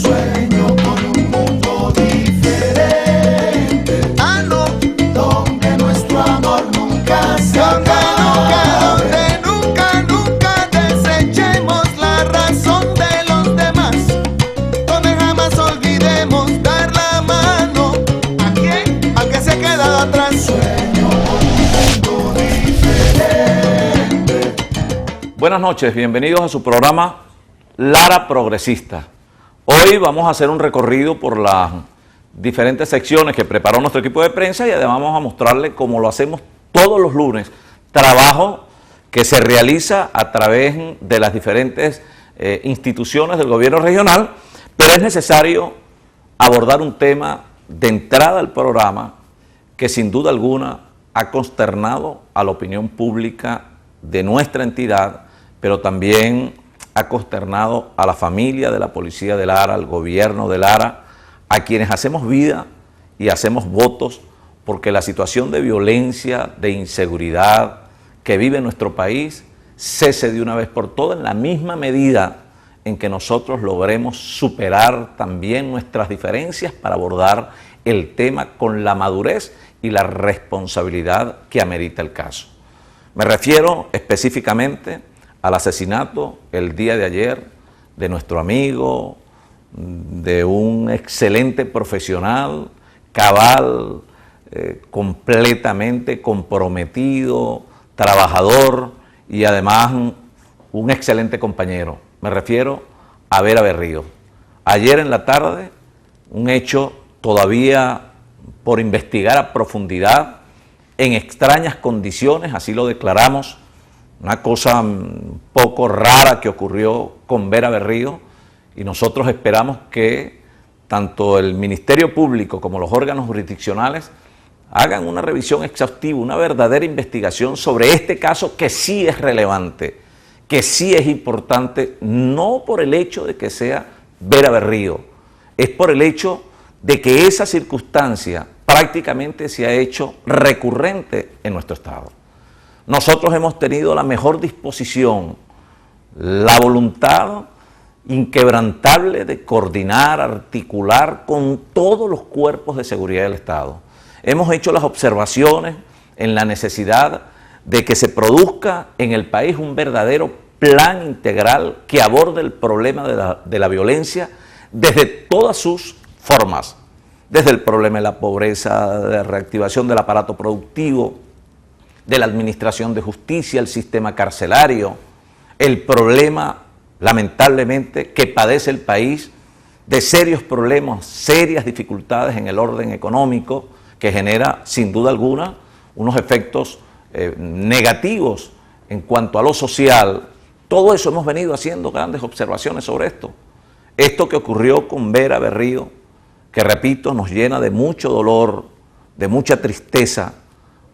sueño con un mundo diferente. Ah, no. Donde nuestro amor nunca se acabe. Nunca desechemos la razón de los demás. Donde jamás olvidemos dar la mano. ¿A quién? Al que se ha quedado atrás. Sueño con un mundo diferente. Buenas noches, bienvenidos a su programa Lara Progresista. Hoy vamos a hacer un recorrido por las diferentes secciones que preparó nuestro equipo de prensa y además vamos a mostrarle, como lo hacemos todos los lunes, trabajo que se realiza a través de las diferentes instituciones del gobierno regional, pero es necesario abordar un tema de entrada al programa que sin duda alguna ha consternado a la opinión pública de nuestra entidad, pero también ha consternado a la familia de la Policía de Lara, al gobierno de Lara, a quienes hacemos vida y hacemos votos porque la situación de violencia, de inseguridad que vive nuestro país cese de una vez por todas en la misma medida en que nosotros logremos superar también nuestras diferencias para abordar el tema con la madurez y la responsabilidad que amerita el caso. Me refiero específicamente al asesinato el día de ayer de nuestro amigo, de un excelente profesional, cabal, completamente comprometido, trabajador y además un excelente compañero. Me refiero a Vera Berrío. Ayer en la tarde, un hecho todavía por investigar a profundidad, en extrañas condiciones, así lo declaramos, una cosa un poco rara que ocurrió con Vera Berrío, y nosotros esperamos que tanto el Ministerio Público como los órganos jurisdiccionales hagan una revisión exhaustiva, una verdadera investigación sobre este caso que sí es relevante, que sí es importante, no por el hecho de que sea Vera Berrío, es por el hecho de que esa circunstancia prácticamente se ha hecho recurrente en nuestro Estado. Nosotros hemos tenido la mejor disposición, la voluntad inquebrantable de coordinar, articular con todos los cuerpos de seguridad del Estado. Hemos hecho las observaciones en la necesidad de que se produzca en el país un verdadero plan integral que aborde el problema de la violencia desde todas sus formas, desde el problema de la pobreza, de la reactivación del aparato productivo, de la administración de justicia, el sistema carcelario, el problema, lamentablemente, que padece el país de serios problemas, serias dificultades en el orden económico, que genera, sin duda alguna, unos efectos negativos en cuanto a lo social. Todo eso hemos venido haciendo grandes observaciones sobre esto. Esto que ocurrió con Vera Berrío, que repito, nos llena de mucho dolor, de mucha tristeza,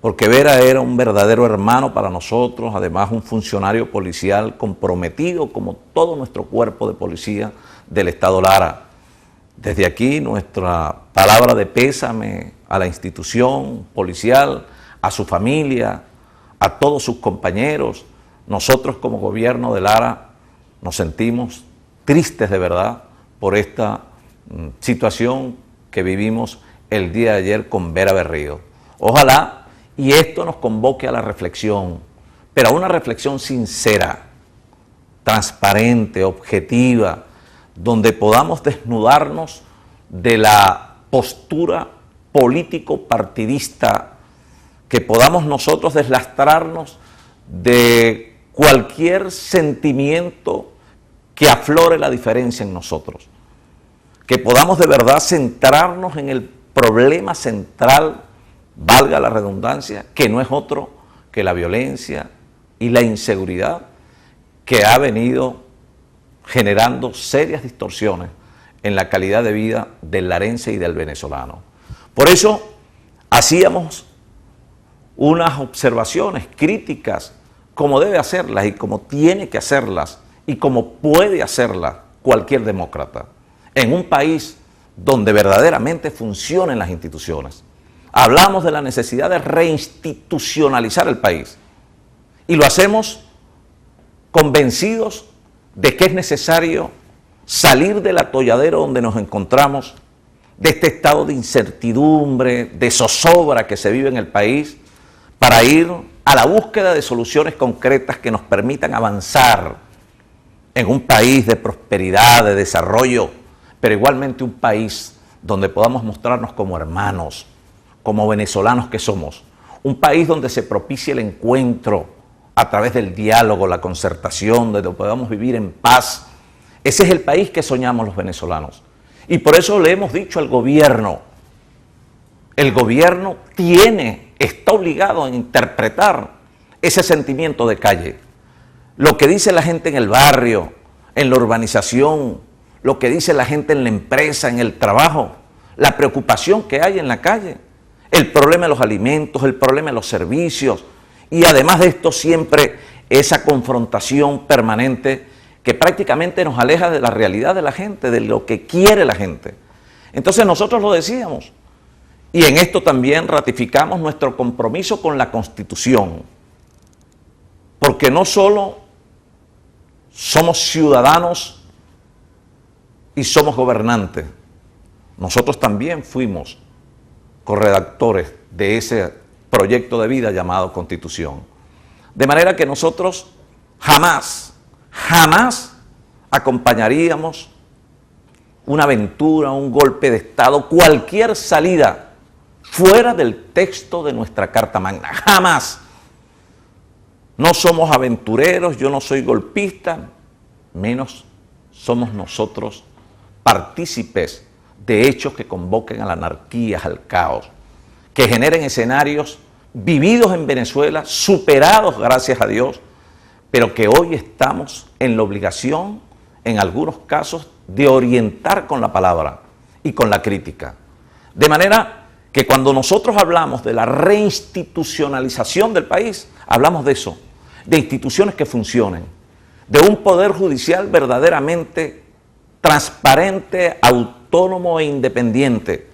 porque Vera era un verdadero hermano para nosotros, además un funcionario policial comprometido como todo nuestro cuerpo de policía del Estado Lara. Desde aquí nuestra palabra de pésame a la institución policial, a su familia, a todos sus compañeros. Nosotros como gobierno de Lara nos sentimos tristes de verdad por esta situación que vivimos el día de ayer con Vera Berrío. Ojalá y esto nos convoque a la reflexión, pero a una reflexión sincera, transparente, objetiva, donde podamos desnudarnos de la postura político-partidista, que podamos nosotros deslastrarnos de cualquier sentimiento que aflore la diferencia en nosotros, que podamos de verdad centrarnos en el problema central, valga la redundancia, que no es otro que la violencia y la inseguridad que ha venido generando serias distorsiones en la calidad de vida del larense y del venezolano. Por eso hacíamos unas observaciones críticas, como debe hacerlas y como tiene que hacerlas y como puede hacerlas cualquier demócrata, en un país donde verdaderamente funcionen las instituciones. Hablamos de la necesidad de reinstitucionalizar el país y lo hacemos convencidos de que es necesario salir del atolladero donde nos encontramos, de este estado de incertidumbre, de zozobra que se vive en el país, para ir a la búsqueda de soluciones concretas que nos permitan avanzar en un país de prosperidad, de desarrollo, pero igualmente un país donde podamos mostrarnos como hermanos, como venezolanos que somos. Un país donde se propicie el encuentro a través del diálogo, la concertación, donde podamos vivir en paz. Ese es el país que soñamos los venezolanos. Y por eso le hemos dicho al gobierno, el gobierno está obligado a interpretar ese sentimiento de calle. Lo que dice la gente en el barrio, en la urbanización, lo que dice la gente en la empresa, en el trabajo, la preocupación que hay en la calle, el problema de los alimentos, el problema de los servicios, y además de esto siempre esa confrontación permanente que prácticamente nos aleja de la realidad de la gente, de lo que quiere la gente. Entonces nosotros lo decíamos, y en esto también ratificamos nuestro compromiso con la Constitución, porque no solo somos ciudadanos y somos gobernantes, nosotros también fuimos corredactores de ese proyecto de vida llamado Constitución. De manera que nosotros jamás acompañaríamos una aventura, un golpe de Estado, cualquier salida fuera del texto de nuestra Carta Magna. Jamás. No somos aventureros, yo no soy golpista, menos somos nosotros partícipes de hechos que convoquen a la anarquía, al caos, que generen escenarios vividos en Venezuela, superados gracias a Dios, pero que hoy estamos en la obligación, en algunos casos, de orientar con la palabra y con la crítica. De manera que cuando nosotros hablamos de la reinstitucionalización del país, hablamos de eso, de instituciones que funcionen, de un poder judicial verdaderamente transparente, autónomo e independiente.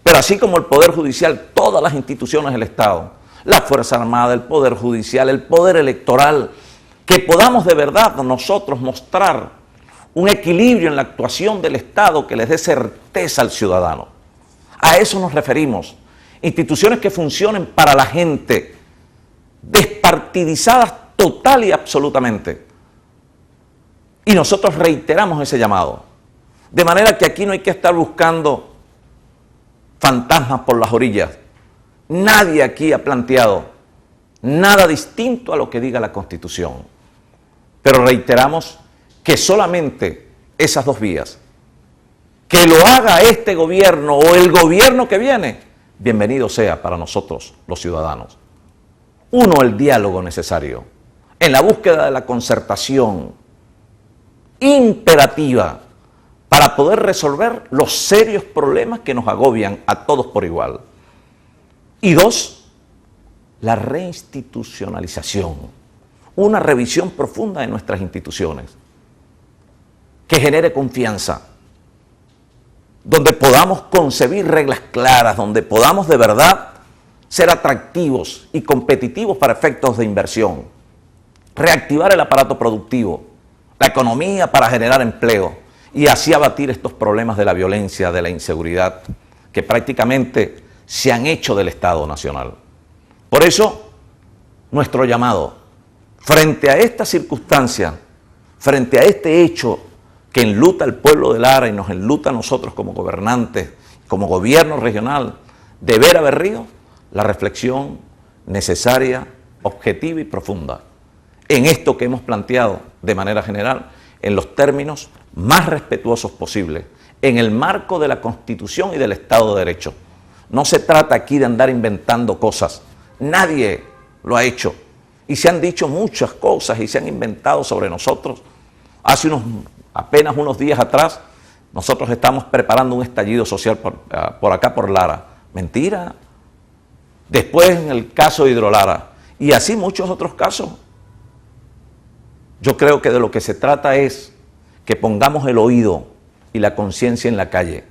Pero así como el Poder Judicial, todas las instituciones del Estado, la Fuerza Armada, el Poder Judicial, el Poder Electoral, que podamos de verdad nosotros mostrar un equilibrio en la actuación del Estado que les dé certeza al ciudadano. A eso nos referimos. Instituciones que funcionen para la gente, despartidizadas total y absolutamente. Y nosotros reiteramos ese llamado. De manera que aquí no hay que estar buscando fantasmas por las orillas. Nadie aquí ha planteado nada distinto a lo que diga la Constitución. Pero reiteramos que solamente esas dos vías, que lo haga este gobierno o el gobierno que viene, bienvenido sea para nosotros los ciudadanos. Uno, el diálogo necesario, en la búsqueda de la concertación imperativa para poder resolver los serios problemas que nos agobian a todos por igual. Y dos, la reinstitucionalización, una revisión profunda de nuestras instituciones, que genere confianza, donde podamos concebir reglas claras, donde podamos de verdad ser atractivos y competitivos para efectos de inversión, reactivar el aparato productivo, la economía para generar empleo y así abatir estos problemas de la violencia, de la inseguridad, que prácticamente se han hecho del Estado Nacional. Por eso, nuestro llamado, frente a esta circunstancia, frente a este hecho que enluta al pueblo de Lara y nos enluta a nosotros como gobernantes, como gobierno regional, de Vera Berrío, la reflexión necesaria, objetiva y profunda en esto que hemos planteado de manera general, en los términos más respetuosos posibles, en el marco de la Constitución y del Estado de Derecho. No se trata aquí de andar inventando cosas. Nadie lo ha hecho. Y se han dicho muchas cosas y se han inventado sobre nosotros. Hace apenas unos días atrás, nosotros estamos preparando un estallido social por acá, por Lara. Mentira. Después en el caso de Hidrolara. Y así muchos otros casos. Yo creo que de lo que se trata es que pongamos el oído y la conciencia en la calle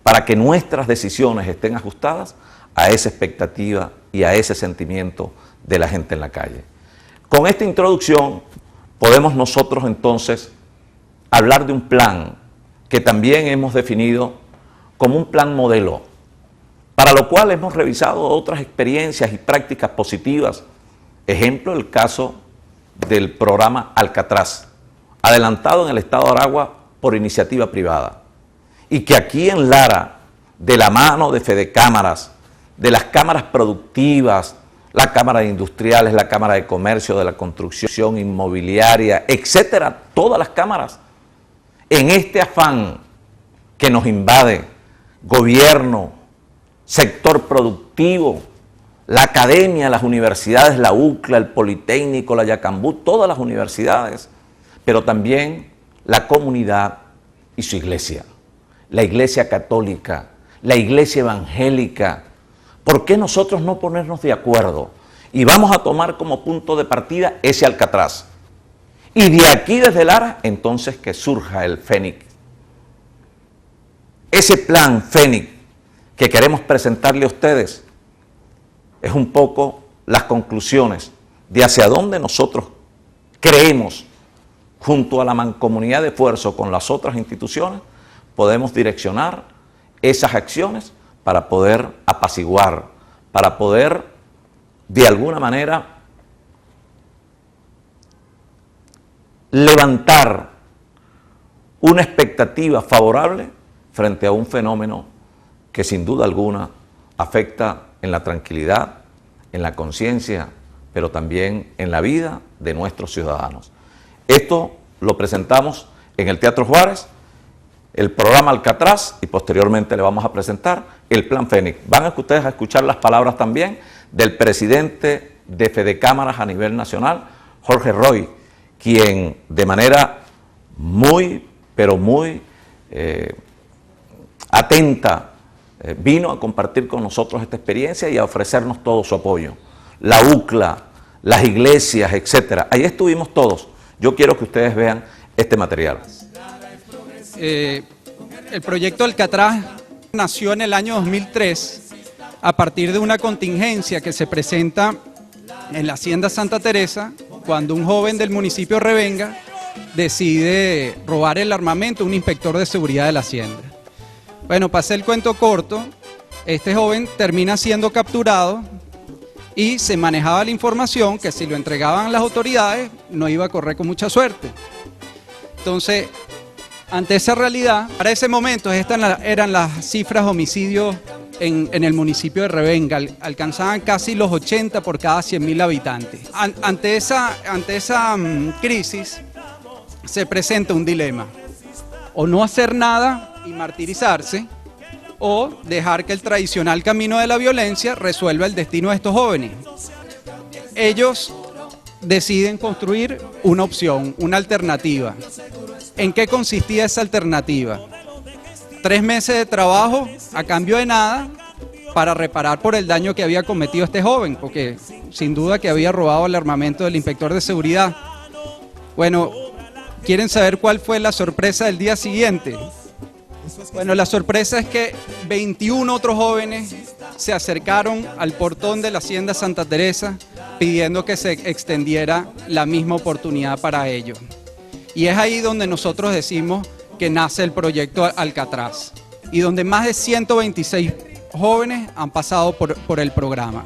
para que nuestras decisiones estén ajustadas a esa expectativa y a ese sentimiento de la gente en la calle. Con esta introducción podemos nosotros entonces hablar de un plan que también hemos definido como un plan modelo, para lo cual hemos revisado otras experiencias y prácticas positivas. Ejemplo, el caso del programa Alcatraz, adelantado en el estado de Aragua por iniciativa privada, y que aquí en Lara, de la mano de Fedecámaras, de las cámaras productivas, la Cámara de Industriales, la Cámara de Comercio, de la Construcción Inmobiliaria, etcétera, todas las cámaras, en este afán que nos invade, gobierno, sector productivo, la academia, las universidades, la UCLA, el Politécnico, la Yacambú, todas las universidades, pero también la comunidad y su iglesia, la iglesia católica, la iglesia evangélica. ¿Por qué nosotros no ponernos de acuerdo? Y vamos a tomar como punto de partida ese Alcatraz. Y de aquí desde Lara, entonces que surja el Fénix. Ese plan Fénix que queremos presentarle a ustedes es un poco las conclusiones de hacia dónde nosotros creemos, junto a la mancomunidad de esfuerzo con las otras instituciones, podemos direccionar esas acciones para poder apaciguar, para poder de alguna manera levantar una expectativa favorable frente a un fenómeno que sin duda alguna afecta en la tranquilidad, en la conciencia, pero también en la vida de nuestros ciudadanos. Esto lo presentamos en el Teatro Juárez, el programa Alcatraz, y posteriormente le vamos a presentar el Plan Fénix. Van ustedes a escuchar las palabras también del presidente de Fedecámaras a nivel nacional, Jorge Roy, quien de manera muy, pero muy atenta vino a compartir con nosotros esta experiencia y a ofrecernos todo su apoyo. La UCLA, las iglesias, etcétera. Ahí estuvimos todos. Yo quiero que ustedes vean este material. El proyecto Alcatraz nació en el año 2003 a partir de una contingencia que se presenta en la Hacienda Santa Teresa cuando un joven del municipio de Revenga decide robar el armamento a un inspector de seguridad de la Hacienda. Bueno, pasé el cuento corto, este joven termina siendo capturado y se manejaba la información que si lo entregaban las autoridades no iba a correr con mucha suerte. Entonces, ante esa realidad, para ese momento estas eran las cifras de homicidios en el municipio de Revenga, alcanzaban casi los 80 por cada 100.000 habitantes. Ante esa crisis se presenta un dilema, o no hacer nada y martirizarse, o dejar que el tradicional camino de la violencia resuelva el destino de estos jóvenes. Ellos deciden construir una opción, una alternativa. ¿En qué consistía esa alternativa? 3 meses de trabajo a cambio de nada para reparar por el daño que había cometido este joven, porque sin duda que había robado el armamento del inspector de seguridad. Bueno, ¿quieren saber cuál fue la sorpresa del día siguiente? Bueno, la sorpresa es que 21 otros jóvenes se acercaron al portón de la Hacienda Santa Teresa pidiendo que se extendiera la misma oportunidad para ellos. Y es ahí donde nosotros decimos que nace el proyecto Alcatraz y donde más de 126 jóvenes han pasado por el programa.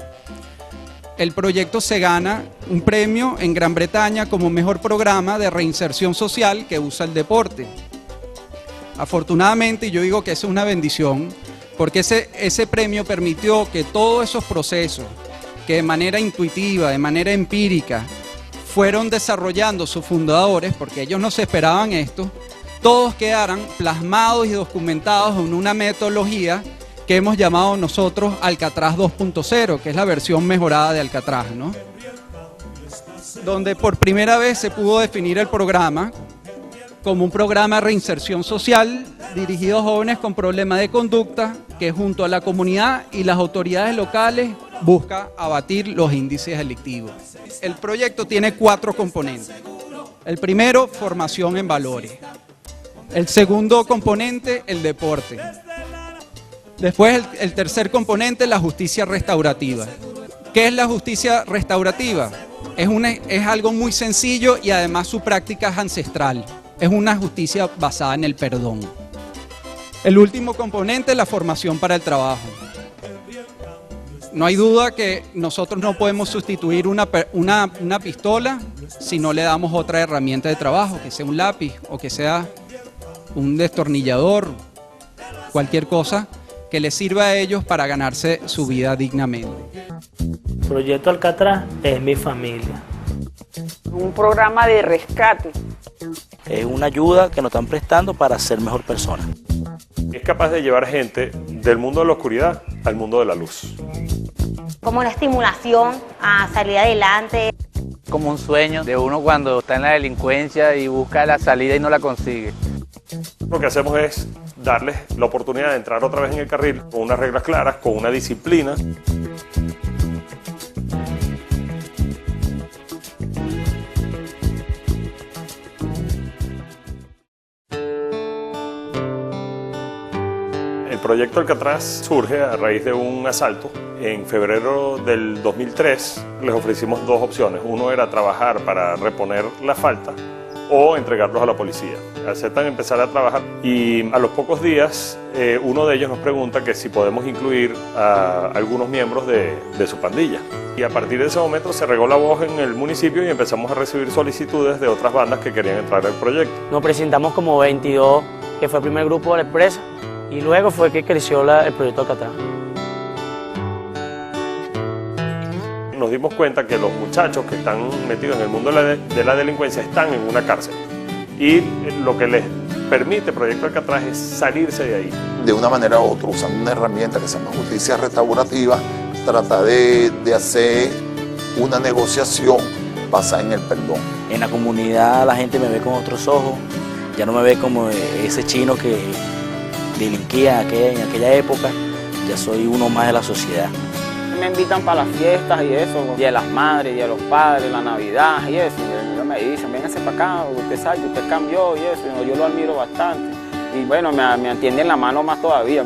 El proyecto se gana un premio en Gran Bretaña como mejor programa de reinserción social que usa el deporte. Afortunadamente, yo digo que eso es una bendición, porque ese premio permitió que todos esos procesos que de manera intuitiva, de manera empírica, fueron desarrollando sus fundadores, porque ellos no se esperaban esto, todos quedaran plasmados y documentados en una metodología que hemos llamado nosotros Alcatraz 2.0, que es la versión mejorada de Alcatraz, ¿no? Donde por primera vez se pudo definir el programa como un programa de reinserción social dirigido a jóvenes con problemas de conducta que junto a la comunidad y las autoridades locales busca abatir los índices delictivos. El proyecto tiene 4 componentes. El primero, formación en valores. El segundo componente, el deporte. Después el tercer componente, la justicia restaurativa. ¿Qué es la justicia restaurativa? Es algo muy sencillo y además su práctica es ancestral. Es una justicia basada en el perdón. El último componente es la formación para el trabajo. No hay duda que nosotros no podemos sustituir una pistola si no le damos otra herramienta de trabajo, que sea un lápiz o que sea un destornillador, cualquier cosa que les sirva a ellos para ganarse su vida dignamente. Proyecto Alcatraz es mi familia. Un programa de rescate. Es una ayuda que nos están prestando para ser mejor personas. Es capaz de llevar gente del mundo de la oscuridad al mundo de la luz. Como una estimulación a salir adelante. Como un sueño de uno cuando está en la delincuencia y busca la salida y no la consigue. Lo que hacemos es darles la oportunidad de entrar otra vez en el carril con unas reglas claras, con una disciplina. El proyecto Alcatraz surge a raíz de un asalto. En febrero del 2003 les ofrecimos dos opciones. Uno era trabajar para reponer la falta o entregarlos a la policía. Aceptan empezar a trabajar y a los pocos días uno de ellos nos pregunta que si podemos incluir a algunos miembros de su pandilla. Y a partir de ese momento se regó la voz en el municipio y empezamos a recibir solicitudes de otras bandas que querían entrar al proyecto. Nos presentamos como 22, que fue el primer grupo de la empresa, y luego fue que creció el proyecto Alcatraz. Nos dimos cuenta que los muchachos que están metidos en el mundo de la delincuencia están en una cárcel y lo que les permite Proyecto Alcatraz es salirse de ahí. De una manera u otra, usando una herramienta que se llama justicia restaurativa, trata de hacer una negociación basada en el perdón. En la comunidad la gente me ve con otros ojos, ya no me ve como ese chino que delinquía en aquella época, ya soy uno más de la sociedad. Me invitan para las fiestas y eso, Día de las Madres, Día de los Padres, la Navidad y eso. Ellos me dicen, véngase para acá, usted sabe, usted cambió y eso. Yo lo admiro bastante. Y bueno, me tienden la mano más todavía.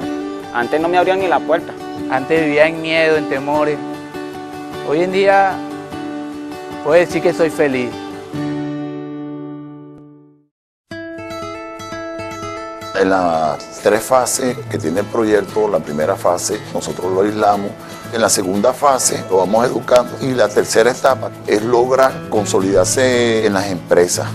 Antes no me abrían ni la puerta. Antes vivía en miedo, en temores. Hoy en día puedo decir que soy feliz. En las 3 fases que tiene el proyecto, la primera fase nosotros lo aislamos, en la segunda fase lo vamos educando y la tercera etapa es lograr consolidarse en las empresas.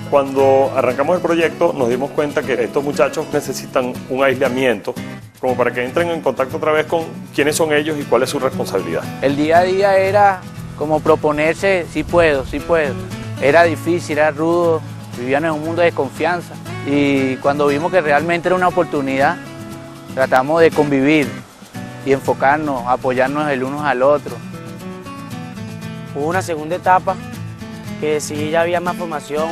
Cuando arrancamos el proyecto nos dimos cuenta que estos muchachos necesitan un aislamiento como para que entren en contacto otra vez con quiénes son ellos y cuál es su responsabilidad. El día a día era como proponerse, sí puedo, sí puedo. Era difícil, era rudo, vivían en un mundo de desconfianza. Y cuando vimos que realmente era una oportunidad, tratamos de convivir y enfocarnos, apoyarnos el uno al otro. Hubo una segunda etapa que sí ya había más formación.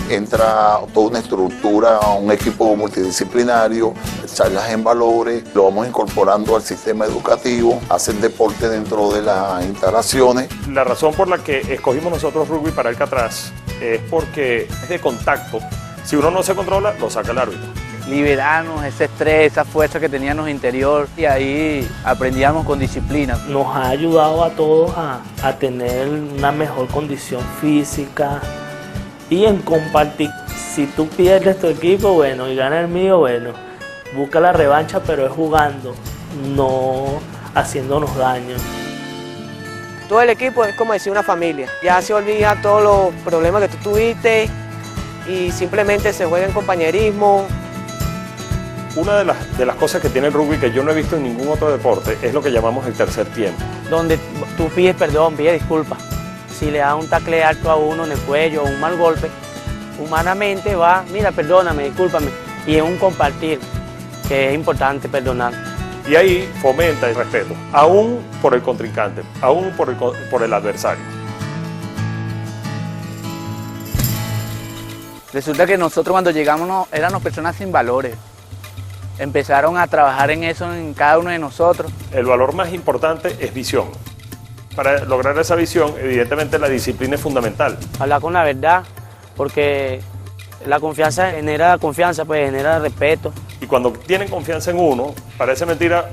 Entra toda una estructura, un equipo multidisciplinario, charlas en valores, lo vamos incorporando al sistema educativo, hacen deporte dentro de las instalaciones. La razón por la que escogimos nosotros rugby para Alcatraz es porque es de contacto. Si uno no se controla, lo saca el árbitro. Liberarnos ese estrés, esa fuerza que teníamos interior y ahí aprendíamos con disciplina. Nos ha ayudado a todos a tener una mejor condición física y en compartir. Si tú pierdes tu equipo, bueno, y gana el mío, bueno, busca la revancha, pero es jugando, no haciéndonos daño. Todo el equipo es como decir una familia. Ya se olvida todos los problemas que tú tuviste y simplemente se juega en compañerismo. Una de las cosas que tiene el rugby que yo no he visto en ningún otro deporte es lo que llamamos el tercer tiempo. Donde tú pides perdón, pides disculpas. Si le das un tacle alto a uno en el cuello o un mal golpe, humanamente va, mira, perdóname, discúlpame. Y es un compartir, que es importante perdonar. Y ahí fomenta el respeto, aún por el contrincante, aún por el adversario. Resulta que nosotros cuando llegamos éramos personas sin valores. Empezaron a trabajar en eso en cada uno de nosotros. El valor más importante es visión. Para lograr esa visión, evidentemente la disciplina es fundamental. Hablar con la verdad, porque la confianza genera confianza, pues genera respeto. Y cuando tienen confianza en uno, parece mentira,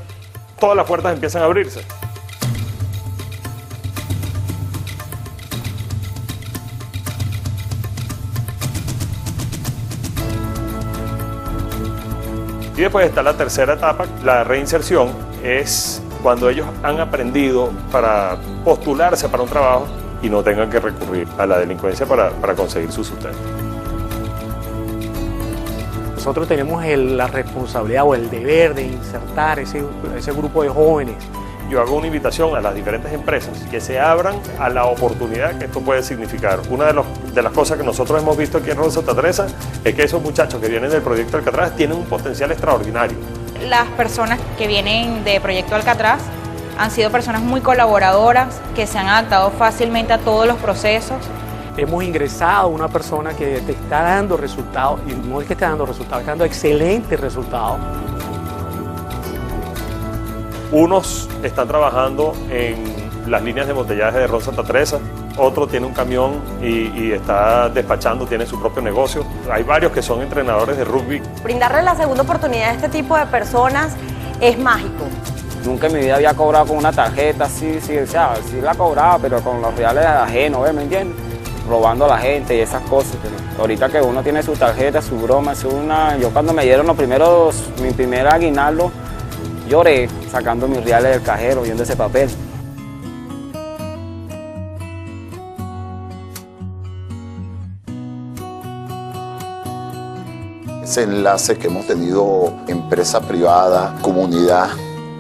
todas las puertas empiezan a abrirse. Y después está la tercera etapa, la reinserción, es cuando ellos han aprendido para postularse para un trabajo y no tengan que recurrir a la delincuencia para conseguir su sustento. Nosotros tenemos la responsabilidad o el deber de insertar ese grupo de jóvenes. Yo hago una invitación a las diferentes empresas que se abran a la oportunidad que esto puede significar. Una de las cosas que nosotros hemos visto aquí en Ron Santa Teresa es que esos muchachos que vienen del Proyecto Alcatraz tienen un potencial extraordinario. Las personas que vienen de Proyecto Alcatraz han sido personas muy colaboradoras, que se han adaptado fácilmente a todos los procesos. Hemos ingresado a una persona que te está dando resultados, y no es que esté dando resultados, está dando excelentes resultados. Unos están trabajando en las líneas de embotellaje de Ron Santa Teresa, otro tiene un camión y está despachando, tiene su propio negocio. Hay varios que son entrenadores de rugby. Brindarle la segunda oportunidad a este tipo de personas es mágico. Nunca en mi vida había cobrado con una tarjeta, sí la cobraba, pero con los reales ajenos, ¿me entiendes? Robando a la gente y esas cosas. Pero ahorita que uno tiene su tarjeta, su broma, yo cuando me dieron mi primer aguinaldo, lloré sacando mis reales del cajero, viendo ese papel. Ese enlace que hemos tenido empresa privada, comunidad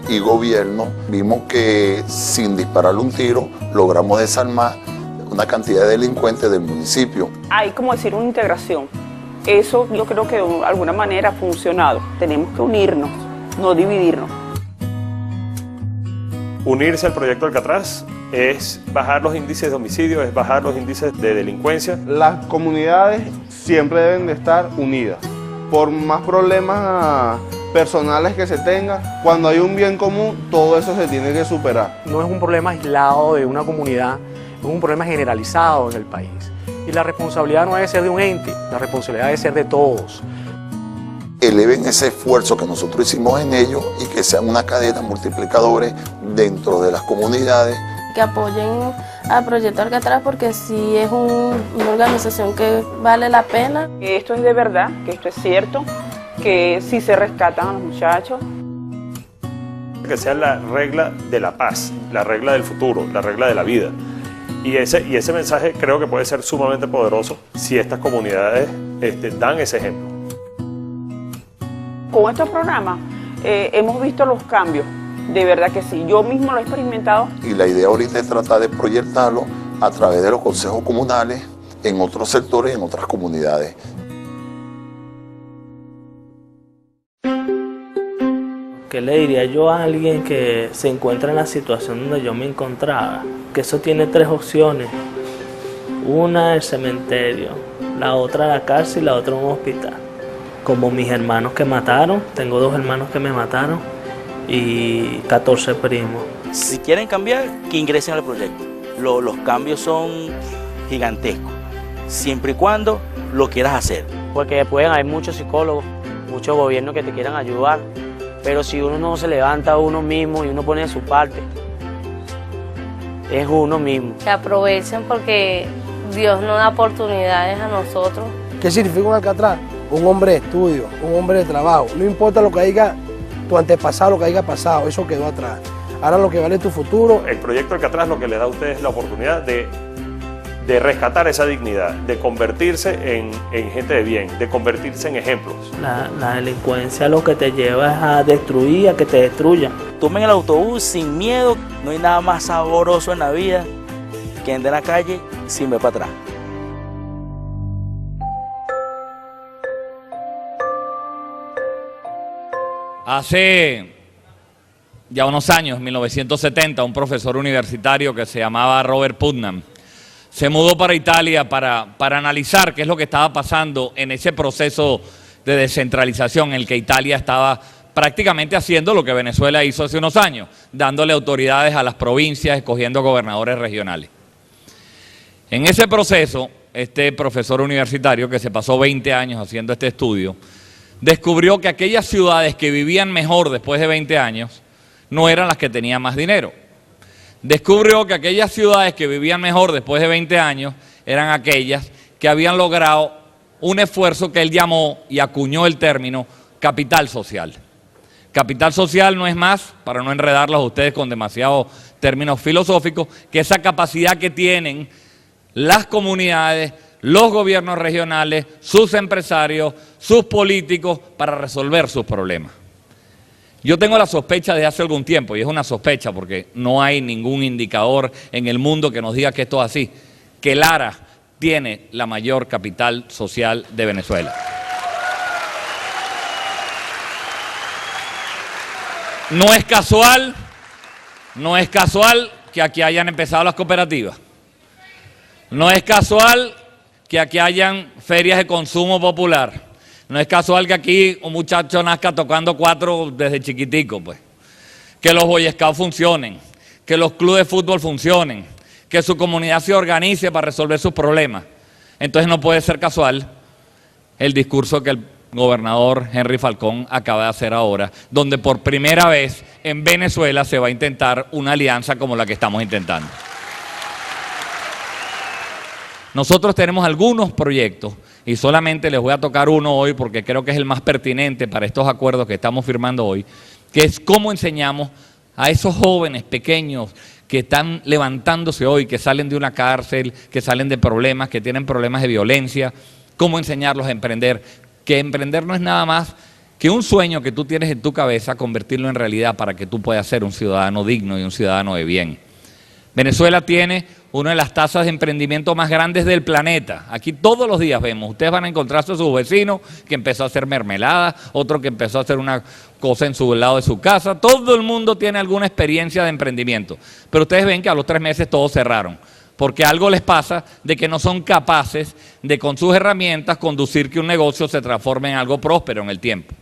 y gobierno, vimos que sin dispararle un tiro logramos desarmar una cantidad de delincuentes del municipio. Hay como decir una integración. Eso yo creo que de alguna manera ha funcionado. Tenemos que unirnos, no dividirnos. Unirse al Proyecto Alcatraz es bajar los índices de homicidio, es bajar los índices de delincuencia. Las comunidades siempre deben de estar unidas. Por más problemas personales que se tengan, cuando hay un bien común, todo eso se tiene que superar. No es un problema aislado de una comunidad, es un problema generalizado en el país. Y la responsabilidad no debe ser de un ente, la responsabilidad debe ser de todos. Eleven ese esfuerzo que nosotros hicimos en ellos y que sean una cadena multiplicadores dentro de las comunidades. Que apoyen al Proyecto Alcatraz porque sí es una organización que vale la pena. Que esto es de verdad, que esto es cierto, que sí se rescatan a los muchachos. Que sea la regla de la paz, la regla del futuro, la regla de la vida. Y ese mensaje creo que puede ser sumamente poderoso si estas comunidades dan ese ejemplo. Con estos programas hemos visto los cambios, de verdad que sí, yo mismo lo he experimentado. Y la idea ahorita es tratar de proyectarlo a través de los consejos comunales en otros sectores y en otras comunidades. ¿Qué le diría yo a alguien que se encuentra en la situación donde yo me encontraba? Que eso tiene tres opciones. Una, el cementerio, la otra, la cárcel y la otra, un hospital. Como mis hermanos que mataron, tengo 2 hermanos que me mataron y 14 primos. Si quieren cambiar, que ingresen al proyecto. Los cambios son gigantescos, siempre y cuando lo quieras hacer. Porque pueden haber muchos psicólogos, muchos gobiernos que te quieran ayudar, pero si uno no se levanta a uno mismo y uno pone de su parte, es uno mismo. Que aprovechen porque Dios nos da oportunidades a nosotros. ¿Qué significa un Alcatraz? Un hombre de estudio, un hombre de trabajo. No importa lo que haya tu antepasado, lo que haya pasado, eso quedó atrás. Ahora lo que vale es tu futuro. El Proyecto Alcatraz lo que le da a ustedes es la oportunidad de rescatar esa dignidad, de convertirse en gente de bien, de convertirse en ejemplos. La delincuencia lo que te lleva es a destruir, a que te destruyan. Tomen el autobús sin miedo, no hay nada más sabroso en la vida que andar en la calle sin ver para atrás. Hace ya unos años, 1970, un profesor universitario que se llamaba Robert Putnam se mudó para Italia para analizar qué es lo que estaba pasando en ese proceso de descentralización en el que Italia estaba prácticamente haciendo lo que Venezuela hizo hace unos años, dándole autoridades a las provincias, escogiendo gobernadores regionales. En ese proceso, este profesor universitario que se pasó 20 años haciendo este estudio, descubrió que aquellas ciudades que vivían mejor después de 20 años no eran las que tenían más dinero. Descubrió que aquellas ciudades que vivían mejor después de 20 años eran aquellas que habían logrado un esfuerzo que él llamó y acuñó el término capital social. Capital social no es más, para no enredarlos a ustedes con demasiados términos filosóficos, que esa capacidad que tienen las comunidades, los gobiernos regionales, sus empresarios, sus políticos para resolver sus problemas. Yo tengo la sospecha desde hace algún tiempo, y es una sospecha porque no hay ningún indicador en el mundo que nos diga que esto es así, que Lara tiene la mayor capital social de Venezuela. No es casual que aquí hayan empezado las cooperativas. No es casual que aquí hayan ferias de consumo popular. No es casual que aquí un muchacho nazca tocando cuatro desde chiquitico, pues. Que los Boy Scouts funcionen, que los clubes de fútbol funcionen, que su comunidad se organice para resolver sus problemas. Entonces no puede ser casual el discurso que el gobernador Henry Falcón acaba de hacer ahora, donde por primera vez en Venezuela se va a intentar una alianza como la que estamos intentando. Nosotros tenemos algunos proyectos y solamente les voy a tocar uno hoy porque creo que es el más pertinente para estos acuerdos que estamos firmando hoy, que es cómo enseñamos a esos jóvenes pequeños que están levantándose hoy, que salen de una cárcel, que salen de problemas, que tienen problemas de violencia, cómo enseñarlos a emprender, que emprender no es nada más que un sueño que tú tienes en tu cabeza, convertirlo en realidad para que tú puedas ser un ciudadano digno y un ciudadano de bien. Venezuela tiene una de las tasas de emprendimiento más grandes del planeta. Aquí todos los días vemos, ustedes van a encontrarse a sus vecinos que empezó a hacer mermelada, otro que empezó a hacer una cosa en su lado de su casa. Todo el mundo tiene alguna experiencia de emprendimiento, pero ustedes ven que a los 3 meses todos cerraron, porque algo les pasa de que no son capaces de con sus herramientas conducir que un negocio se transforme en algo próspero en el tiempo.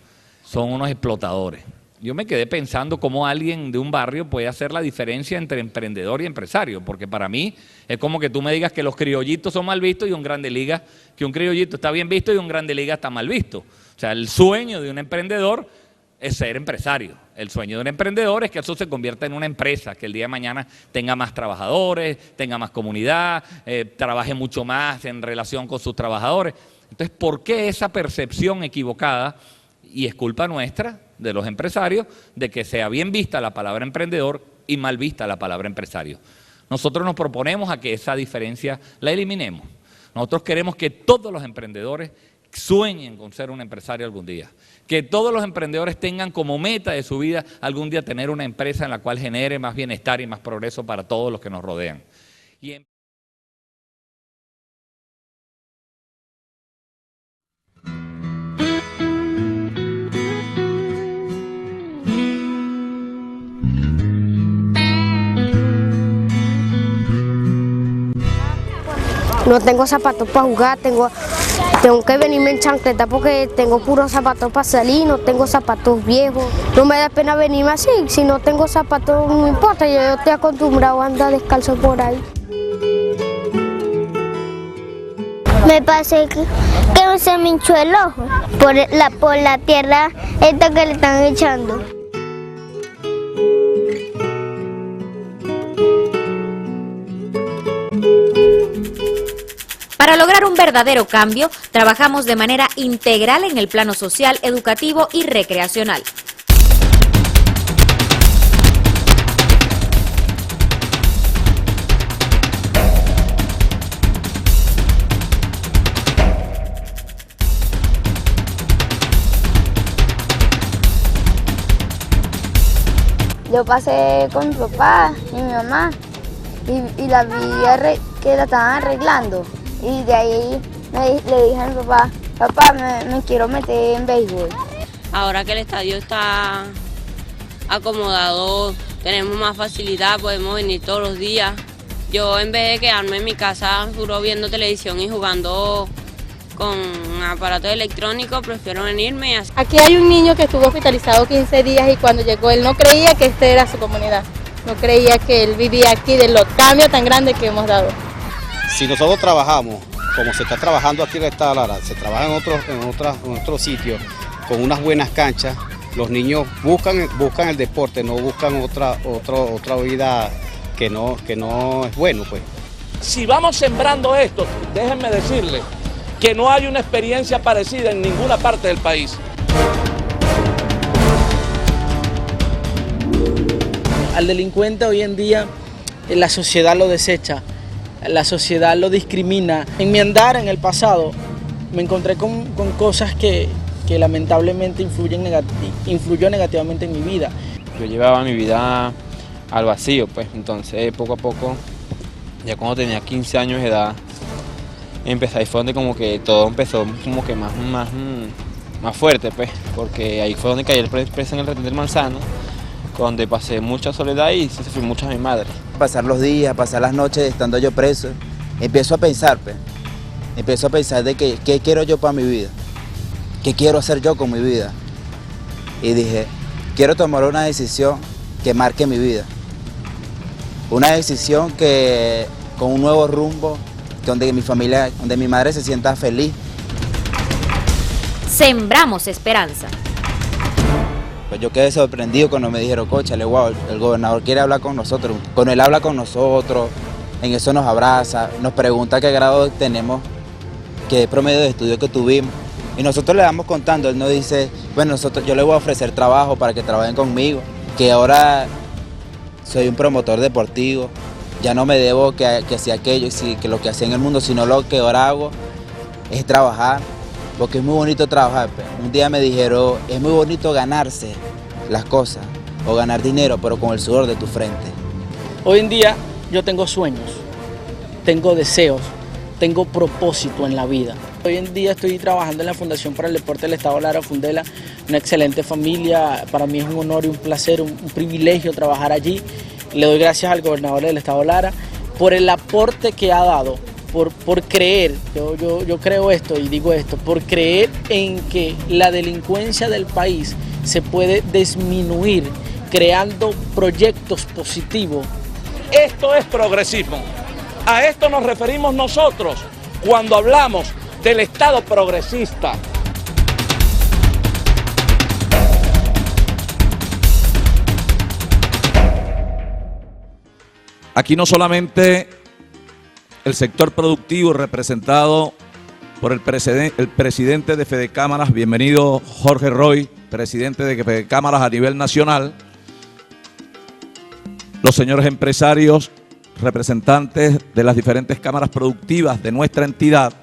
Son unos explotadores. Yo me quedé pensando cómo alguien de un barrio puede hacer la diferencia entre emprendedor y empresario, porque para mí es como que tú me digas que los criollitos son mal vistos y un grande liga, que un criollito está bien visto y un grande liga está mal visto. O sea, el sueño de un emprendedor es ser empresario. El sueño de un emprendedor es que eso se convierta en una empresa, que el día de mañana tenga más trabajadores, tenga más comunidad, trabaje mucho más en relación con sus trabajadores. Entonces, ¿por qué esa percepción equivocada? Y es culpa nuestra, de los empresarios, de que sea bien vista la palabra emprendedor y mal vista la palabra empresario. Nosotros nos proponemos a que esa diferencia la eliminemos. Nosotros queremos que todos los emprendedores sueñen con ser un empresario algún día. Que todos los emprendedores tengan como meta de su vida algún día tener una empresa en la cual genere más bienestar y más progreso para todos los que nos rodean. No tengo zapatos para jugar, tengo que venirme en chancleta porque tengo puros zapatos para salir, no tengo zapatos viejos. No me da pena venirme así, si no tengo zapatos no importa, yo estoy acostumbrado a andar descalzo por ahí. Me parece que se me hinchó el ojo por la tierra esta que le están echando. Para lograr un verdadero cambio, trabajamos de manera integral en el plano social, educativo y recreacional. Yo pasé con mi papá y mi mamá y la vi que la estaban arreglando. Y de ahí le dije a mi papá, papá, me quiero meter en béisbol. Ahora que el estadio está acomodado, tenemos más facilidad, podemos venir todos los días. Yo en vez de quedarme en mi casa duro viendo televisión y jugando con aparatos electrónicos, prefiero venirme. Aquí hay un niño que estuvo hospitalizado 15 días y cuando llegó él no creía que esta era su comunidad. No creía que él vivía aquí, de los cambios tan grandes que hemos dado. Si nosotros trabajamos, como se está trabajando aquí en el estado de Lara, se trabaja en otros sitios, con unas buenas canchas, los niños buscan el deporte, no buscan otra vida que no es bueno, pues. Si vamos sembrando esto, déjenme decirles que no hay una experiencia parecida en ninguna parte del país. Al delincuente hoy en día la sociedad lo desecha, la sociedad lo discrimina. En mi andar en el pasado me encontré con cosas que lamentablemente influyó negativamente en mi vida. Yo llevaba mi vida al vacío, pues entonces poco a poco, ya cuando tenía 15 años de edad, empecé, ahí fue donde como que todo empezó como que más fuerte, pues, porque ahí fue donde caí preso en el retén del Manzano, donde pasé mucha soledad y sufrí mucho a mi madre. Pasar los días, pasar las noches estando yo preso, empiezo a pensar, pues, de que qué quiero yo para mi vida, qué quiero hacer yo con mi vida. Y dije, quiero tomar una decisión que marque mi vida, una decisión que con un nuevo rumbo, donde mi familia, donde mi madre se sienta feliz. Sembramos esperanza. Pues yo quedé sorprendido cuando me dijeron, cóchale, wow, el gobernador quiere hablar con nosotros. Cuando él habla con nosotros, en eso nos abraza, nos pregunta qué grado tenemos, qué promedio de estudio que tuvimos. Y nosotros le damos contando, él nos dice, bueno, yo le voy a ofrecer trabajo para que trabajen conmigo, que ahora soy un promotor deportivo, ya no me debo que hacía aquello, que lo que hacía en el mundo, sino lo que ahora hago es trabajar, porque es muy bonito trabajar. Un día me dijeron, es muy bonito ganarse las cosas, o ganar dinero, pero con el sudor de tu frente. Hoy en día yo tengo sueños, tengo deseos, tengo propósito en la vida. Hoy en día estoy trabajando en la Fundación para el Deporte del Estado Lara, Fundela, una excelente familia. Para mí es un honor y un placer, un privilegio trabajar allí. Le doy gracias al gobernador del Estado Lara por el aporte que ha dado, por creer, yo creo esto y digo esto, por creer en que la delincuencia del país se puede disminuir creando proyectos positivos. Esto es progresismo. A esto nos referimos nosotros cuando hablamos del Estado progresista. Aquí no solamente el sector productivo representado por el presidente de Fedecámaras, bienvenido Jorge Roy, presidente de Fedecámaras a nivel nacional, los señores empresarios, representantes de las diferentes cámaras productivas de nuestra entidad,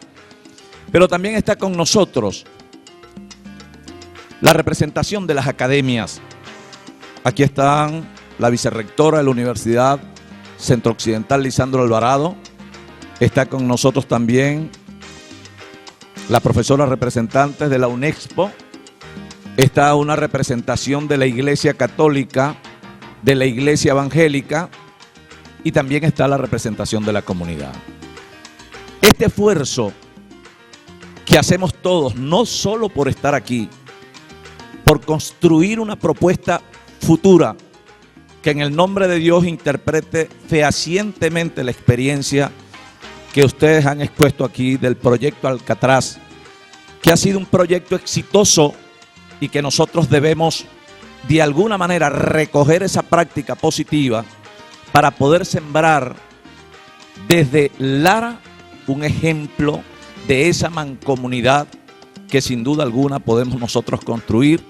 pero también está con nosotros la representación de las academias. Aquí están la vicerrectora de la Universidad Centro Occidental, Lisandro Alvarado. Está con nosotros también la profesora representante de la UNEXPO. Está una representación de la Iglesia Católica, de la Iglesia Evangélica, y también está la representación de la comunidad. Este esfuerzo que hacemos todos, no solo por estar aquí, por construir una propuesta futura que en el nombre de Dios interprete fehacientemente la experiencia que ustedes han expuesto aquí del proyecto Alcatraz, que ha sido un proyecto exitoso y que nosotros debemos de alguna manera recoger esa práctica positiva para poder sembrar desde Lara un ejemplo de esa mancomunidad que sin duda alguna podemos nosotros construir,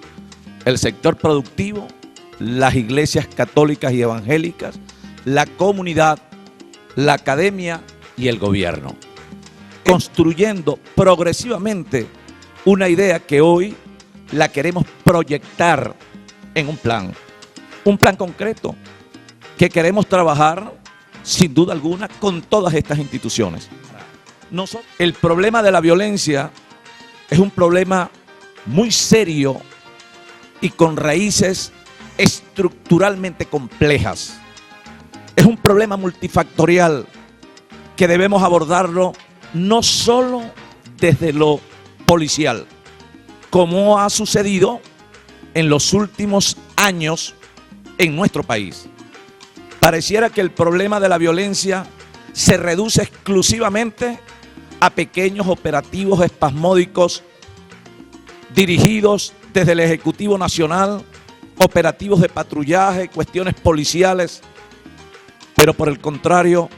el sector productivo, las iglesias católicas y evangélicas, la comunidad, la academia y el gobierno, construyendo progresivamente una idea que hoy la queremos proyectar en un plan concreto que queremos trabajar sin duda alguna con todas estas instituciones. El problema de la violencia es un problema muy serio y con raíces estructuralmente complejas. Es un problema multifactorial que debemos abordarlo no solo desde lo policial, como ha sucedido en los últimos años en nuestro país. Pareciera que el problema de la violencia se reduce exclusivamente a pequeños operativos espasmódicos dirigidos desde el Ejecutivo Nacional, operativos de patrullaje, cuestiones policiales, pero por el contrario,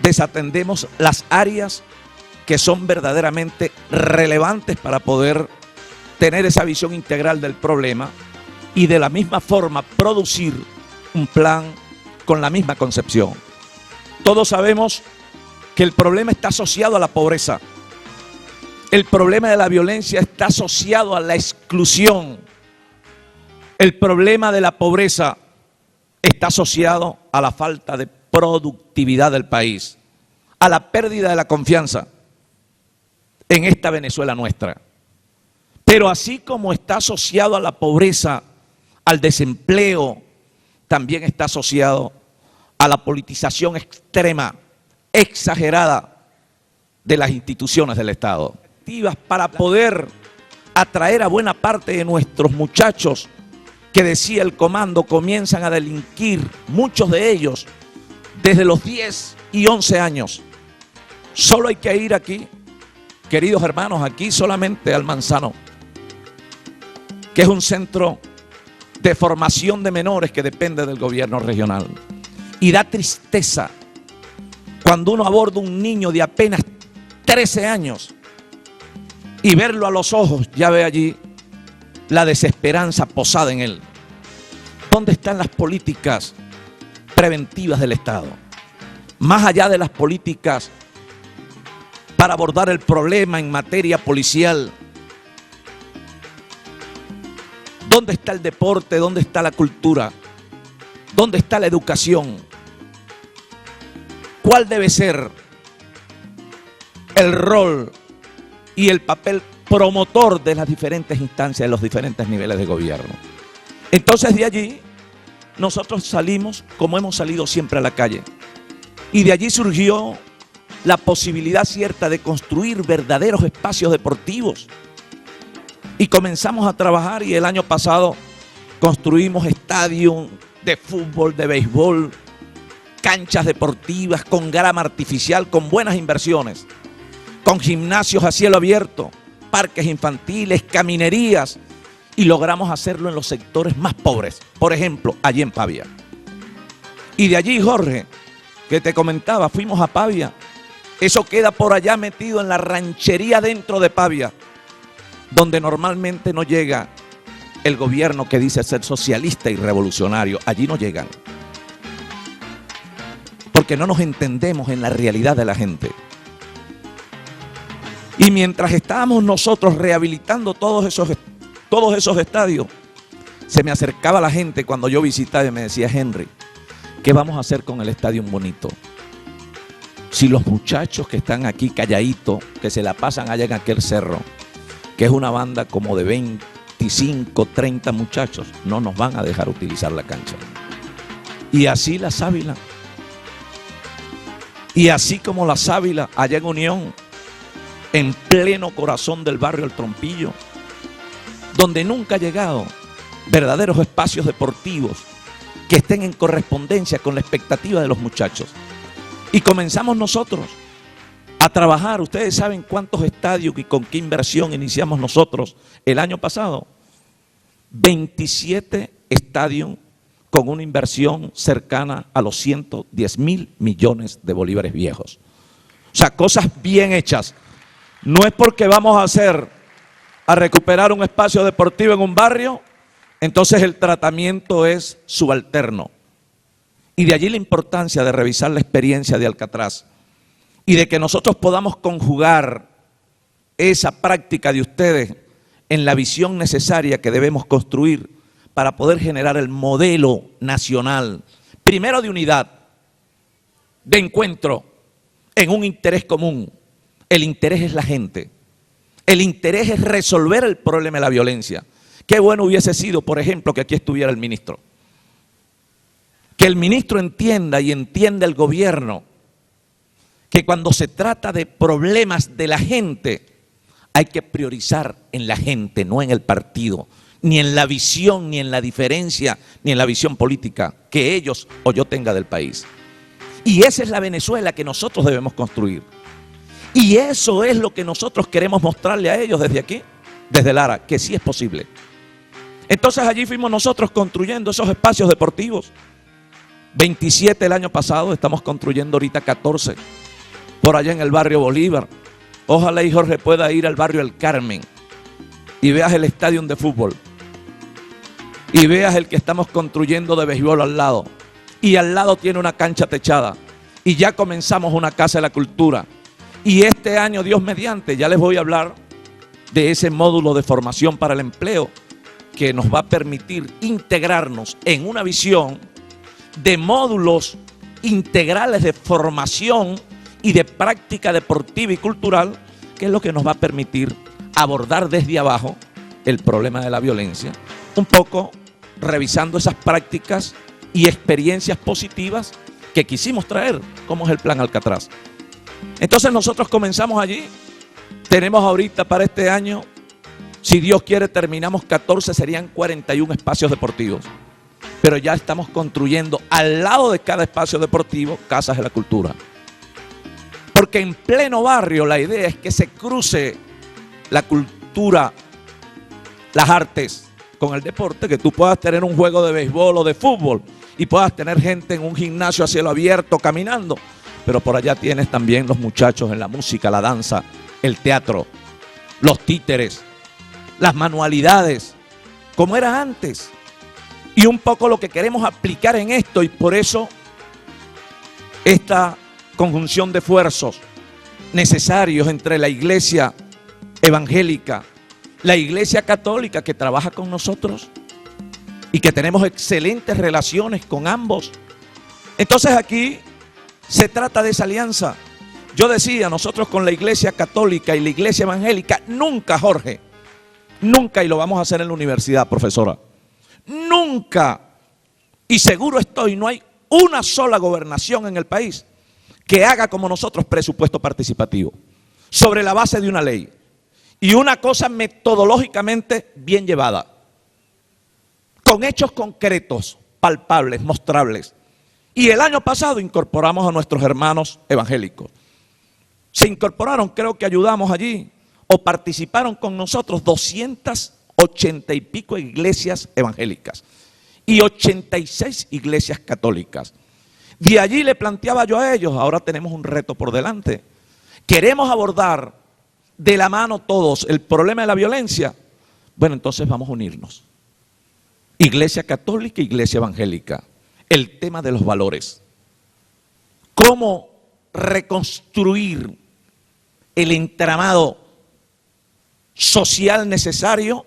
desatendemos las áreas que son verdaderamente relevantes para poder tener esa visión integral del problema y de la misma forma producir un plan con la misma concepción. Todos sabemos que el problema está asociado a la pobreza. El problema de la violencia está asociado a la exclusión. El problema de la pobreza está asociado a la falta de productividad del país, a la pérdida de la confianza en esta Venezuela nuestra. Pero así como está asociado a la pobreza, al desempleo, también está asociado a la politización extrema, exagerada de las instituciones del Estado. Para poder atraer a buena parte de nuestros muchachos que decía el comando comienzan a delinquir, muchos de ellos desde los 10 y 11 años. Solo hay que ir aquí, queridos hermanos, aquí solamente al Manzano, que es un centro de formación de menores que depende del gobierno regional. Y da tristeza cuando uno aborda un niño de apenas 13 años y verlo a los ojos, ya ve allí la desesperanza posada en él. ¿Dónde están las políticas preventivas del Estado? Más allá de las políticas para abordar el problema en materia policial, ¿dónde está el deporte? ¿Dónde está la cultura? ¿Dónde está la educación? ¿Cuál debe ser el rol y el papel promotor de las diferentes instancias, de los diferentes niveles de gobierno? Entonces de allí nosotros salimos como hemos salido siempre a la calle. Y de allí surgió la posibilidad cierta de construir verdaderos espacios deportivos. Y comenzamos a trabajar y el año pasado construimos estadios de fútbol, de béisbol, canchas deportivas con grama artificial, con buenas inversiones, con gimnasios a cielo abierto, parques infantiles, caminerías, y logramos hacerlo en los sectores más pobres, por ejemplo, allí en Pavia. Y de allí, Jorge, que te comentaba, fuimos a Pavia. Eso queda por allá metido en la ranchería dentro de Pavia, donde normalmente no llega el gobierno que dice ser socialista y revolucionario. Allí no llegan, porque no nos entendemos en la realidad de la gente. Y mientras estábamos nosotros rehabilitando todos esos estadios, se me acercaba la gente cuando yo visitaba y me decía: Henry, ¿qué vamos a hacer con el estadio bonito? Si los muchachos que están aquí calladitos, que se la pasan allá en aquel cerro, que es una banda como de 25, 30 muchachos, no nos van a dejar utilizar la cancha. Y así la Sábila. Y así como la Sábila, allá en Unión, en pleno corazón del barrio El Trompillo, donde nunca ha llegado verdaderos espacios deportivos que estén en correspondencia con la expectativa de los muchachos. Y comenzamos nosotros a trabajar. Ustedes saben cuántos estadios y con qué inversión iniciamos nosotros el año pasado. 27 estadios con una inversión cercana a los 110.000 millones de bolívares viejos. O sea, cosas bien hechas. No es porque vamos a recuperar un espacio deportivo en un barrio, entonces el tratamiento es subalterno. Y de allí la importancia de revisar la experiencia de Alcatraz y de que nosotros podamos conjugar esa práctica de ustedes en la visión necesaria que debemos construir para poder generar el modelo nacional, primero de unidad, de encuentro en un interés común. El interés es la gente, el interés es resolver el problema de la violencia. Qué bueno hubiese sido, por ejemplo, que aquí estuviera el ministro. Que el ministro entienda y entienda el gobierno que cuando se trata de problemas de la gente hay que priorizar en la gente, no en el partido, ni en la visión, ni en la diferencia, ni en la visión política que ellos o yo tenga del país. Y esa es la Venezuela que nosotros debemos construir. Y eso es lo que nosotros queremos mostrarle a ellos desde aquí, desde Lara, que sí es posible. Entonces allí fuimos nosotros construyendo esos espacios deportivos. 27 el año pasado, estamos construyendo ahorita 14 por allá en el barrio Bolívar. Ojalá y Jorge pueda ir al barrio El Carmen y veas el estadio de fútbol. y veas el que estamos construyendo de béisbol al lado, y al lado tiene una cancha techada, y ya comenzamos una casa de la cultura, y este año, Dios mediante, ya les voy a hablar de ese módulo de formación para el empleo que nos va a permitir integrarnos en una visión de módulos integrales de formación y de práctica deportiva y cultural, que es lo que nos va a permitir abordar desde abajo el problema de la violencia, un poco revisando esas prácticas y experiencias positivas que quisimos traer, como es el Plan Alcatraz. Entonces nosotros comenzamos allí, tenemos ahorita para este año, si Dios quiere terminamos 14, serían 41 espacios deportivos, pero ya estamos construyendo al lado de cada espacio deportivo casas de la cultura. Porque en pleno barrio la idea es que se cruce la cultura, las artes con el deporte, que tú puedas tener un juego de béisbol o de fútbol y puedas tener gente en un gimnasio a cielo abierto caminando, pero por allá tienes también los muchachos en la música, la danza, el teatro, los títeres, las manualidades, como era antes. Y un poco lo que queremos aplicar en esto, y por eso esta conjunción de esfuerzos necesarios entre la iglesia evangélica, la iglesia católica que trabaja con nosotros y que tenemos excelentes relaciones con ambos. Entonces aquí se trata de esa alianza. Yo decía, nosotros con la iglesia católica y la iglesia evangélica, nunca, Jorge, nunca, y lo vamos a hacer en la universidad, profesora, nunca, y seguro estoy, no hay una sola gobernación en el país que haga como nosotros presupuesto participativo, sobre la base de una ley, y una cosa metodológicamente bien llevada, con hechos concretos, palpables, mostrables. Y el año pasado incorporamos a nuestros hermanos evangélicos. Se incorporaron, creo que ayudamos allí, o participaron con nosotros 280 y pico iglesias evangélicas y 86 iglesias católicas. De allí le planteaba yo a ellos, ahora tenemos un reto por delante. Queremos abordar de la mano todos el problema de la violencia. Bueno, entonces vamos a unirnos. Iglesia católica, iglesia evangélica. El tema de los valores. ¿Cómo reconstruir el entramado social necesario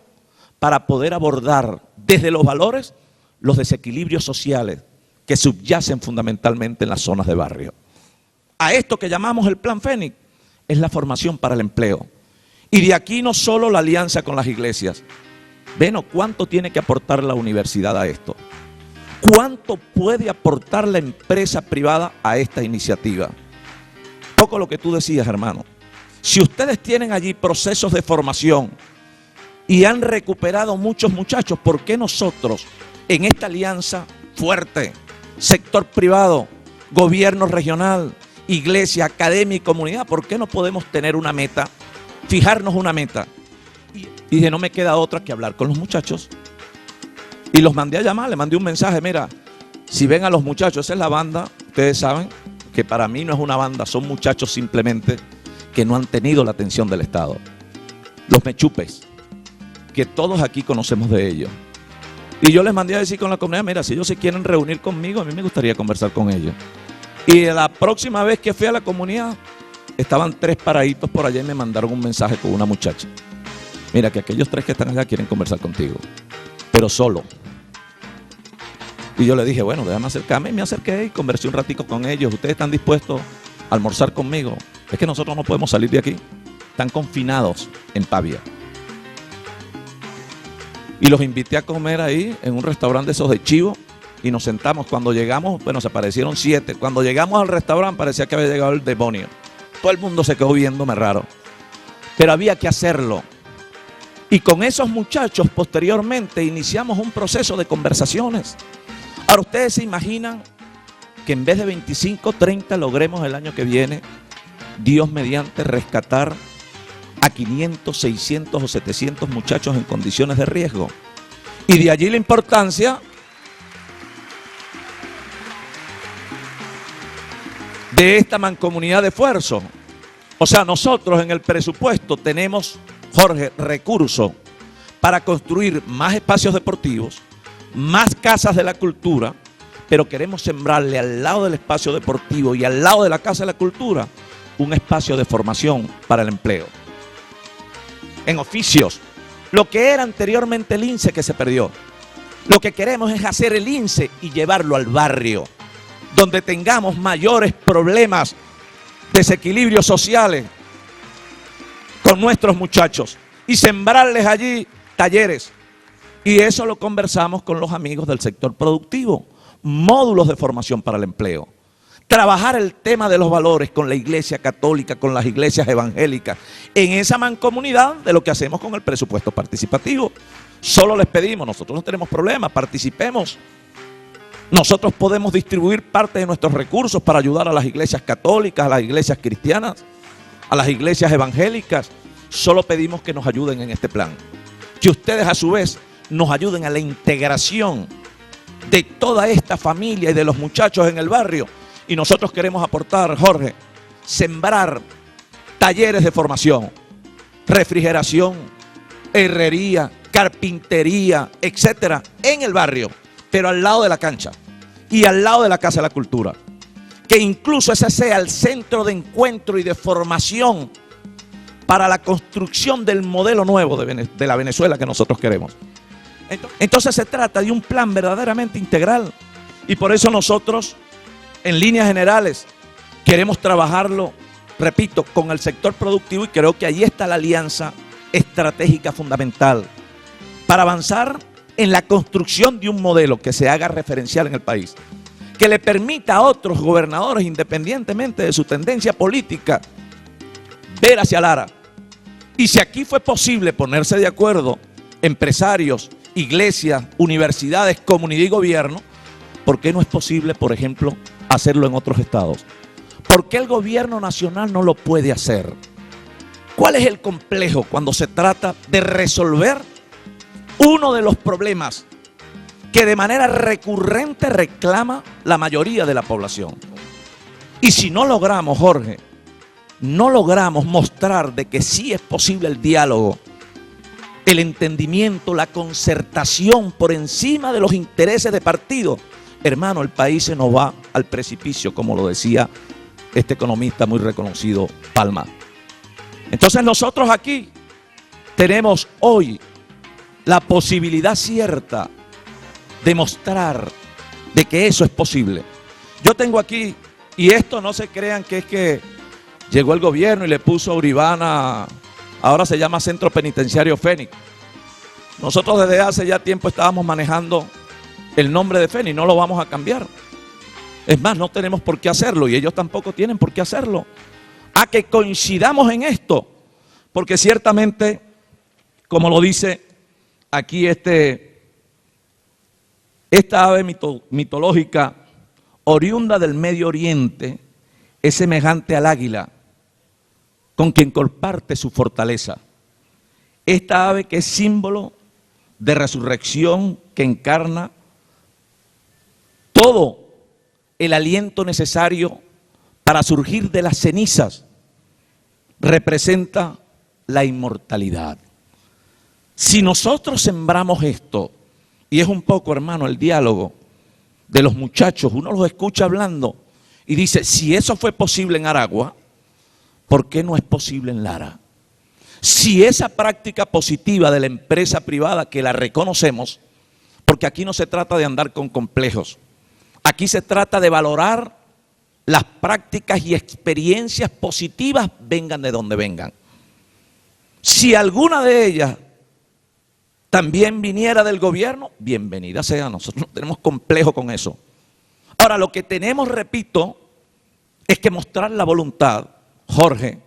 para poder abordar desde los valores los desequilibrios sociales que subyacen fundamentalmente en las zonas de barrio? A esto que llamamos el Plan Fénix es la formación para el empleo. Y de aquí no solo la alianza con las iglesias. Bueno, ¿cuánto tiene que aportar la universidad a esto? ¿Cuánto puede aportar la empresa privada a esta iniciativa? Poco lo que tú decías, hermano. Si ustedes tienen allí procesos de formación y han recuperado muchos muchachos, ¿por qué nosotros en esta alianza fuerte, sector privado, gobierno regional, iglesia, academia y comunidad, por qué no podemos tener una meta, fijarnos una meta? Y de no me queda otra que hablar con los muchachos. Y los mandé a llamar, le mandé un mensaje, mira, si ven a los muchachos, esa es la banda, ustedes saben que para mí no es una banda, son muchachos simplemente que no han tenido la atención del Estado. Los mechupes, que todos aquí conocemos de ellos. Y yo les mandé a decir con la comunidad, mira, si ellos se quieren reunir conmigo, a mí me gustaría conversar con ellos. Y la próxima vez que fui a la comunidad, estaban 3 paraditos por allá y me mandaron un mensaje con una muchacha. Mira, que aquellos 3 que están allá quieren conversar contigo, pero solo. Y yo le dije, bueno, déjame acercarme. Y me acerqué y conversé un ratico con ellos. ¿Ustedes están dispuestos a almorzar conmigo? Es que nosotros no podemos salir de aquí. Están confinados en Pavia. Y los invité a comer ahí en un restaurante de esos de chivo. Y nos sentamos. Cuando llegamos, bueno, se aparecieron 7. Cuando llegamos al restaurante parecía que había llegado el demonio. Todo el mundo se quedó viéndome raro. Pero había que hacerlo. Y con esos muchachos posteriormente iniciamos un proceso de conversaciones. Ahora ustedes se imaginan que en vez de 25, 30 logremos el año que viene, Dios mediante, rescatar a 500, 600 o 700 muchachos en condiciones de riesgo. Y de allí la importancia de esta mancomunidad de esfuerzo. O sea, nosotros en el presupuesto tenemos, Jorge, recursos para construir más espacios deportivos, más casas de la cultura, pero queremos sembrarle al lado del espacio deportivo y al lado de la Casa de la Cultura un espacio de formación para el empleo. En oficios, lo que era anteriormente el INSE que se perdió. Lo que queremos es hacer el INSE y llevarlo al barrio, donde tengamos mayores problemas, desequilibrios sociales con nuestros muchachos y sembrarles allí talleres. Y eso lo conversamos con los amigos del sector productivo, módulos de formación para el empleo. Trabajar el tema de los valores con la Iglesia Católica, con las iglesias evangélicas, en esa mancomunidad de lo que hacemos con el presupuesto participativo. Solo les pedimos, nosotros no tenemos problema, participemos. Nosotros podemos distribuir parte de nuestros recursos para ayudar a las iglesias católicas, a las iglesias cristianas, a las iglesias evangélicas. Solo pedimos que nos ayuden en este plan. Que ustedes a su vez nos ayuden a la integración de toda esta familia y de los muchachos en el barrio. Y nosotros queremos aportar, Jorge, sembrar talleres de formación, refrigeración, herrería, carpintería, etcétera, en el barrio, pero al lado de la cancha y al lado de la Casa de la Cultura. Que incluso ese sea el centro de encuentro y de formación para la construcción del modelo nuevo de la Venezuela que nosotros queremos. Entonces se trata de un plan verdaderamente integral y por eso nosotros, en líneas generales, queremos trabajarlo, repito, con el sector productivo y creo que ahí está la alianza estratégica fundamental para avanzar en la construcción de un modelo que se haga referencial en el país, que le permita a otros gobernadores, independientemente de su tendencia política, ver hacia Lara. Y si aquí fue posible ponerse de acuerdo empresarios, iglesias, universidades, comunidad y gobierno, ¿por qué no es posible, por ejemplo, hacerlo en otros estados? ¿Por qué el gobierno nacional no lo puede hacer? ¿Cuál es el complejo cuando se trata de resolver uno de los problemas que de manera recurrente reclama la mayoría de la población? Y si no logramos, Jorge, no logramos mostrar de que sí es posible el diálogo, el entendimiento, la concertación por encima de los intereses de partido, hermano, el país se nos va al precipicio, como lo decía este economista muy reconocido, Palma. Entonces nosotros aquí tenemos hoy la posibilidad cierta de mostrar de que eso es posible. Yo tengo aquí, y esto no se crean que es que llegó el gobierno y le puso a Uribana, ahora se llama Centro Penitenciario Fénix. Nosotros desde hace ya tiempo estábamos manejando el nombre de Fénix, no lo vamos a cambiar. Es más, no tenemos por qué hacerlo y ellos tampoco tienen por qué hacerlo. A que coincidamos en esto, porque ciertamente, como lo dice aquí esta ave mitológica oriunda del Medio Oriente es semejante al águila, con quien comparte su fortaleza. Esta ave que es símbolo de resurrección, que encarna todo el aliento necesario para surgir de las cenizas, representa la inmortalidad. Si nosotros sembramos esto, y es un poco, hermano, el diálogo de los muchachos, uno los escucha hablando y dice, si eso fue posible en Aragua, ¿por qué no es posible en Lara? Si esa práctica positiva de la empresa privada, que la reconocemos, porque aquí no se trata de andar con complejos, aquí se trata de valorar las prácticas y experiencias positivas, vengan de donde vengan. Si alguna de ellas también viniera del gobierno, bienvenida sea, nosotros no tenemos complejo con eso. Ahora, lo que tenemos, repito, es que mostrar la voluntad, Jorge,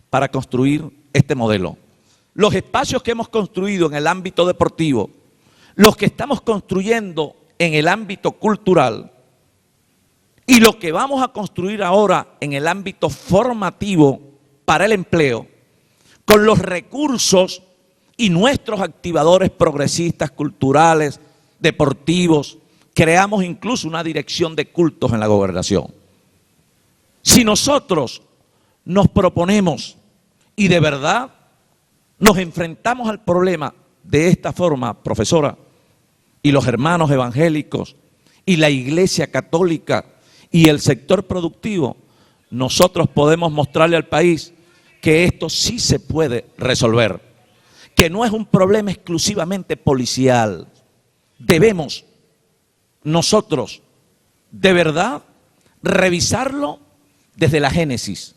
para construir este modelo. Los espacios que hemos construido en el ámbito deportivo, los que estamos construyendo en el ámbito cultural y lo que vamos a construir ahora en el ámbito formativo para el empleo, con los recursos y nuestros activadores progresistas, culturales, deportivos, creamos incluso una dirección de cultos en la gobernación. Si nosotros nos proponemos y de verdad nos enfrentamos al problema de esta forma, profesora, y los hermanos evangélicos y la Iglesia Católica y el sector productivo, nosotros podemos mostrarle al país que esto sí se puede resolver, que no es un problema exclusivamente policial. Debemos nosotros de verdad revisarlo desde la génesis.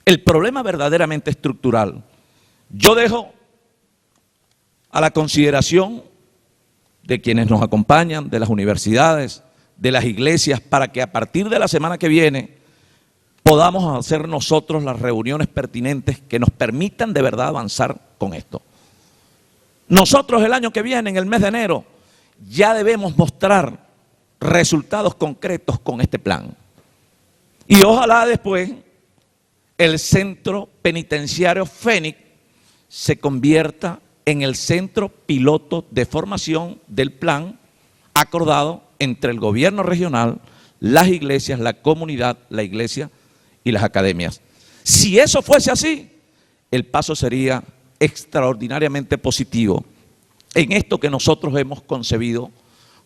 El problema verdaderamente estructural. Yo dejo a la consideración de quienes nos acompañan, de las universidades, de las iglesias, para que a partir de la semana que viene podamos hacer nosotros las reuniones pertinentes que nos permitan de verdad avanzar con esto. Nosotros el año que viene, en el mes de enero, ya debemos mostrar resultados concretos con este plan. Y ojalá después el centro penitenciario Fénix se convierta en el centro piloto de formación del plan acordado entre el gobierno regional, las iglesias, la comunidad, la iglesia y las academias. Si eso fuese así, el paso sería extraordinariamente positivo en esto que nosotros hemos concebido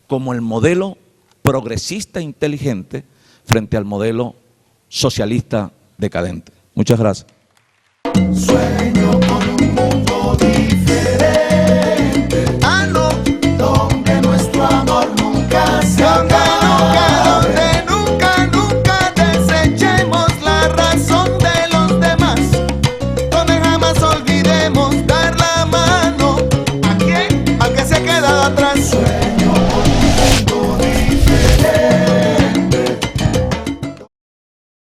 como el modelo progresista inteligente frente al modelo socialista decadente. Muchas gracias.